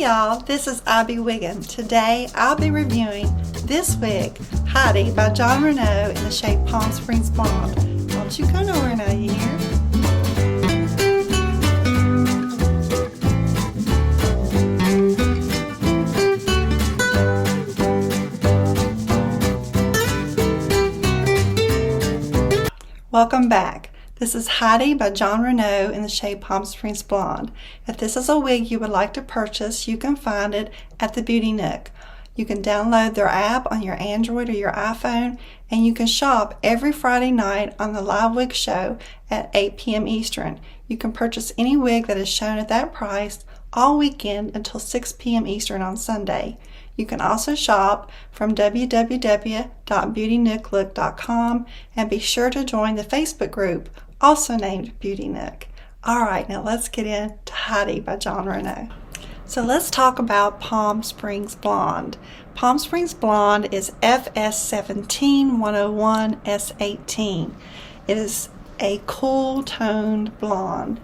y'all, this is Abby Wiggin. Today I'll be reviewing this wig, Heidi by Jon Renau, in the shade Palm Springs Blonde. Don't you go nowhere now, you hear? Welcome back. This is Heidi by Jon Renau in the shade Palm Springs Blonde. If this is a wig you would like to purchase, you can find it at the Beauty Nook. You can download their app on your Android or your iPhone, and you can shop every Friday night on the live wig show at 8 p.m. Eastern. You can purchase any wig that is shown at that price all weekend until 6 p.m. Eastern on Sunday. You can also shop from www.beautynooklook.com and be sure to join the Facebook group, also named Beauty Nook. Alright, now let's get into Heidi by Jon Renau. So let's talk about Palm Springs Blonde. Palm Springs Blonde is FS17 101 S18. It is a cool toned blonde.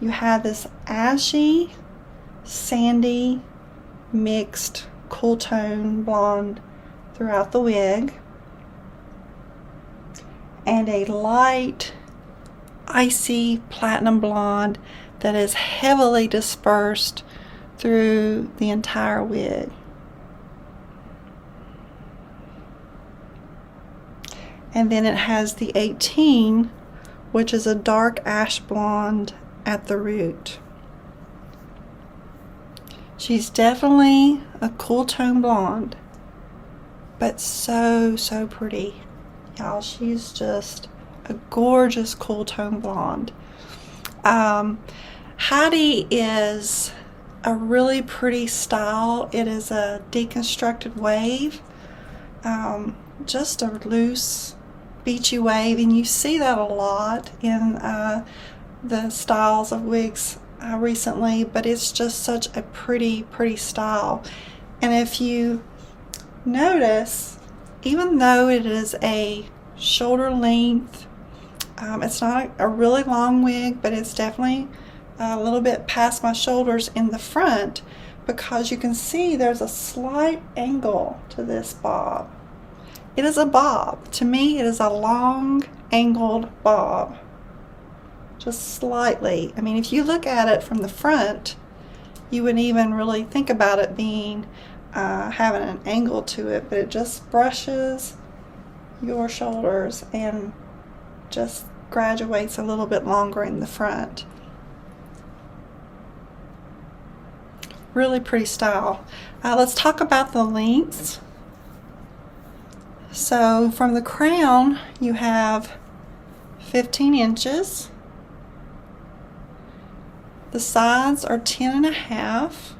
You have this ashy, sandy, mixed cool tone blonde throughout the wig, and a light icy platinum blonde that is heavily dispersed through the entire wig. And then it has the 18, which is a dark ash blonde at the root. She's definitely a cool tone blonde, but so pretty. Y'all, she's just a gorgeous cool tone blonde. Heidi is a really pretty style. It is a deconstructed wave, just a loose beachy wave, and you see that a lot in the styles of wigs recently, but it's just such a pretty style. And if you notice, even though it is a shoulder length, it's not a really long wig, but it's definitely a little bit past my shoulders in the front, because you can see there's a slight angle to this bob. It is a bob. To me, it is a long angled bob. Just slightly. I mean, if you look at it from the front, you wouldn't even really think about it being having an angle to it, but it just brushes your shoulders and just graduates a little bit longer in the front. Really pretty style. Let's talk about the lengths. So from the crown, you have 15 inches. The sides are 10.5.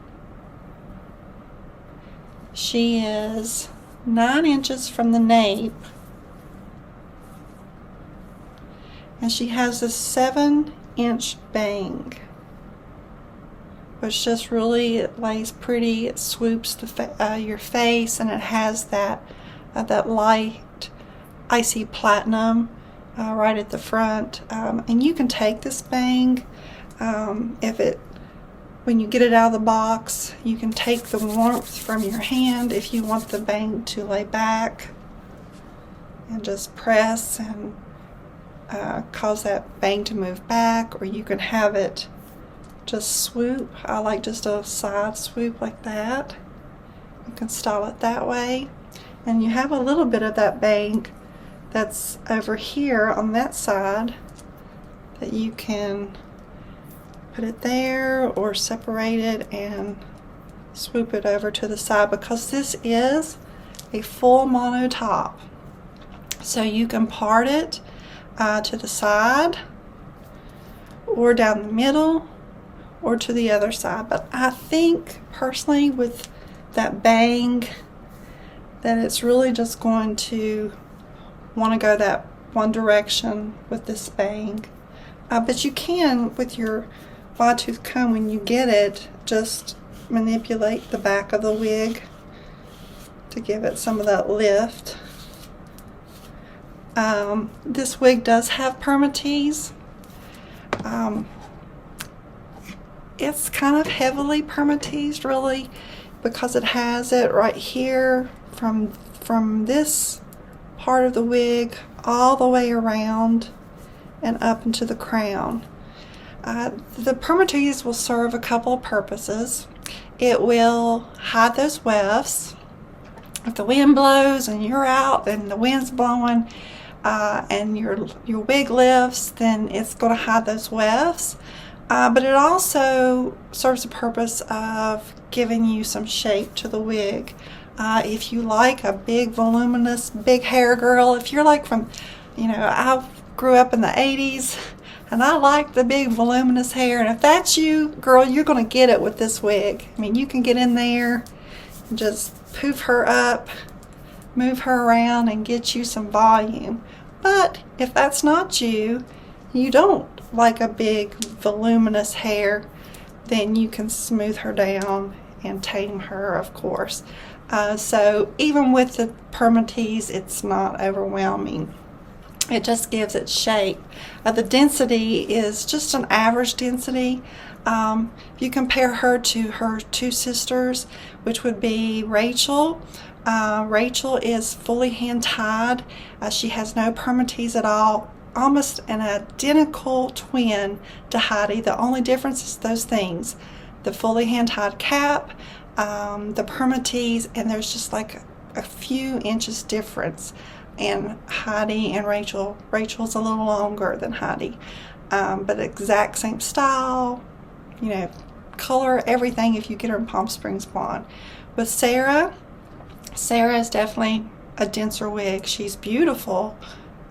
She is 9 inches from the nape. And she has a 7-inch bang, which just really, it lays pretty. It swoops your face, and it has that light icy platinum right at the front. And you can take this bang. When you get it out of the box, you can take the warmth from your hand if you want the bang to lay back, and just press and cause that bang to move back, or you can have it just swoop. I like just a side swoop like that. You can style it that way, and you have a little bit of that bang that's over here on that side that you can put it there or separate it and swoop it over to the side, because this is a full mono top. So you can part it to the side or down the middle or to the other side. But I think personally with that bang that it's really just going to want to go that one direction with this bang. But you can, with your wide tooth comb, when you get it, just manipulate the back of the wig to give it some of that lift. This wig does have Permatease. it's kind of heavily permateased, really, because it has it right here from this part of the wig all the way around and up into the crown. The Permatease will serve a couple of purposes. It will hide those wefts. If the wind blows and you're out and the wind's blowing and your wig lifts, then it's going to hide those wefts. But it also serves the purpose of giving you some shape to the wig. If you like a big, voluminous, big hair girl, if you're like from, I grew up in the 80s, and I like the big, voluminous hair, and if that's you, girl, you're going to get it with this wig. I mean, you can get in there and just poof her up, move her around, and get you some volume. But if that's not you, you don't like a big, voluminous hair, then you can smooth her down and tame her, of course. So even with the Permatease, it's not overwhelming. It just gives it shape. The density is just an average density. If you compare her to her two sisters, which would be Rachel. Rachel is fully hand tied. She has no Permatease at all. Almost an identical twin to Heidi. The only difference is those things. The fully hand tied cap, the Permatease, and there's just like a few inches difference. And Heidi and Rachel's a little longer than Heidi, but exact same style, color, everything. If you get her in Palm Springs blonde. With Sarah is definitely a denser wig. She's beautiful,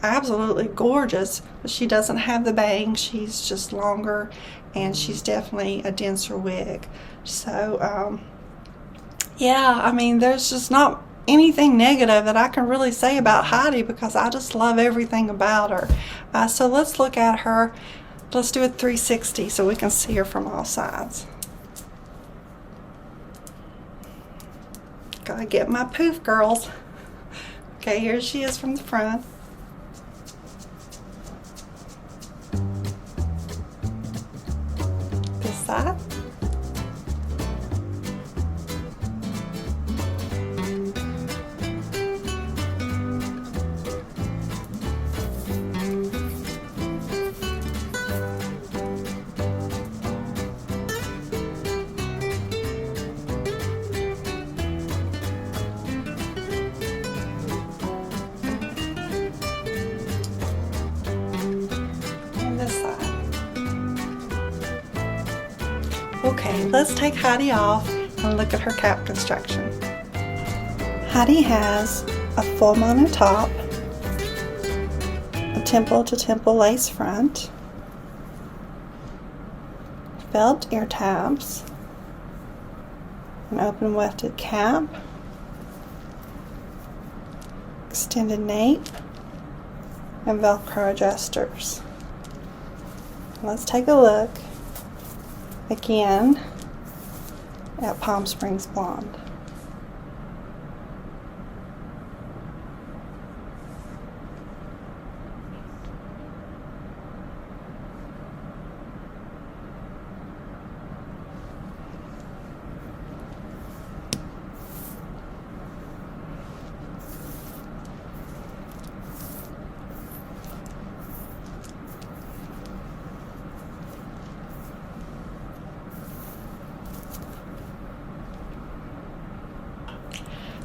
absolutely gorgeous, but she doesn't have the bang. She's just longer, and she's definitely a denser wig. So yeah, I mean, there's just not anything negative that I can really say about Heidi, because I just love everything about her. So let's look at her. Let's do a 360 so we can see her from all sides. Gotta get my poof, girls. Okay, here she is from the front. This side. Okay, let's take Heidi off and look at her cap construction. Heidi has a full mono top, a temple to temple lace front, felt ear tabs, an open wefted cap, extended nape, and velcro adjusters. Let's take a look again at Palm Springs blonde.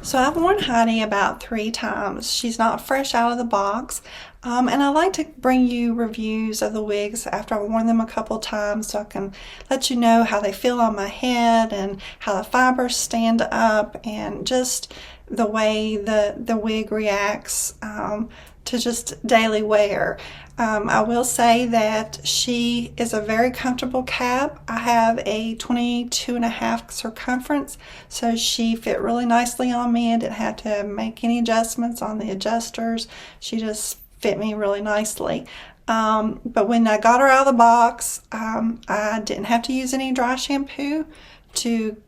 So I've worn Heidi about 3 times. She's not fresh out of the box. And I like to bring you reviews of the wigs after I've worn them a couple times, so I can let you know how they feel on my head and how the fibers stand up, and just the way the wig reacts to just daily wear. I will say that she is a very comfortable cap. I have a 22.5 circumference, so she fit really nicely on me. I didn't have to make any adjustments on the adjusters. She just fit me really nicely. But when I got her out of the box, I didn't have to use any dry shampoo to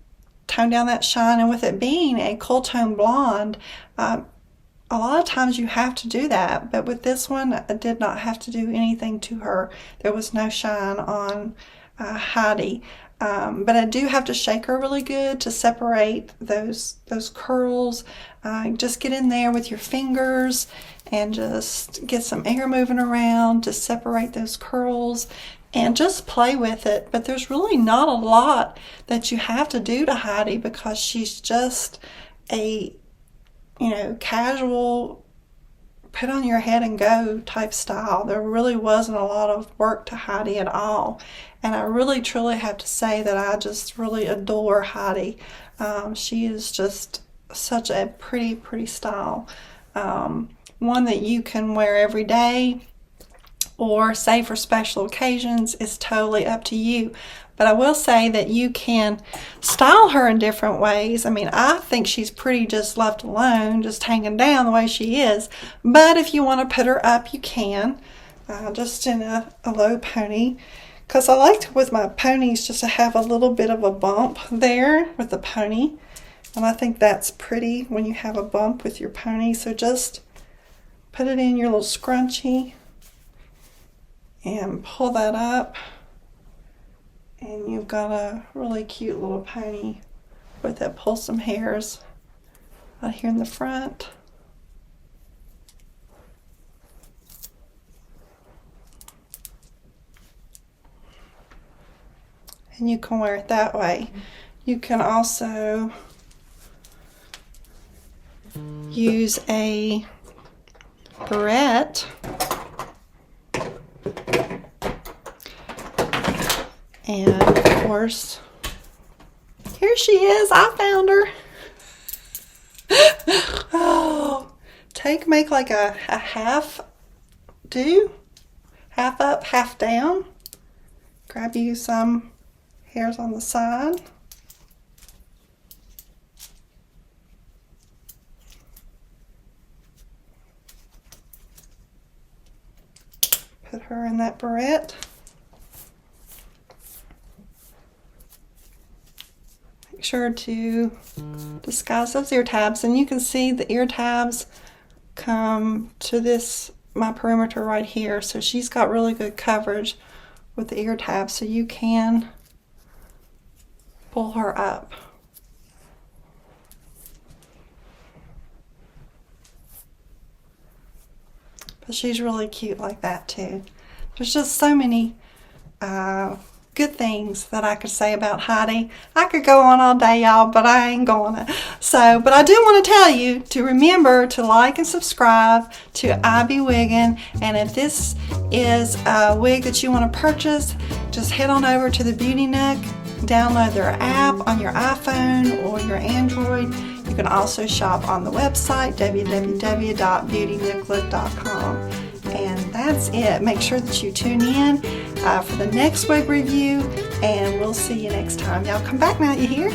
tone down that shine. And with it being a cool tone blonde, a lot of times you have to do that, but with this one, I did not have to do anything to her. There was no shine on Heidi. But I do have to shake her really good to separate those curls. Just get in there with your fingers and just get some air moving around to separate those curls and just play with it. But there's really not a lot that you have to do to Heidi because she's just a, casual put on your head and go type style. There really wasn't a lot of work to Heidi at all. And I really truly have to say that I just really adore Heidi. She is just such a pretty style. One that you can wear every day or say for special occasions is totally up to you. But I will say that you can style her in different ways. I mean, I think she's pretty just left alone, just hanging down the way she is. But if you want to put her up, you can, just in a low pony. Because I like with my ponies just to have a little bit of a bump there with the pony. And I think that's pretty when you have a bump with your pony. So just put it in your little scrunchie and pull that up. And you've got a really cute little pony with that. Pull some hairs out here in the front. And you can wear it that way. You can also use a barrette and of course, here she is. I found her. Oh, make like a half do, half up, half down. Grab you some hairs on the side. Put her in that barrette. Make sure to disguise those ear tabs, and you can see the ear tabs come to my perimeter right here, so she's got really good coverage with the ear tabs, so you can pull her up. But she's really cute like that too. There's just so many good things that I could say about Heidi. I could go on all day, y'all, but I ain't gonna. But I do want to tell you to remember to like and subscribe to Ivy Wiggin. And if this is a wig that you want to purchase, just head on over to the Beauty Nook, download their app on your iPhone or your Android. You can also shop on the website, www.beautynooklook.com. And that's it. Make sure that you tune in for the next wig review, and we'll see you next time. Y'all come back now, you hear?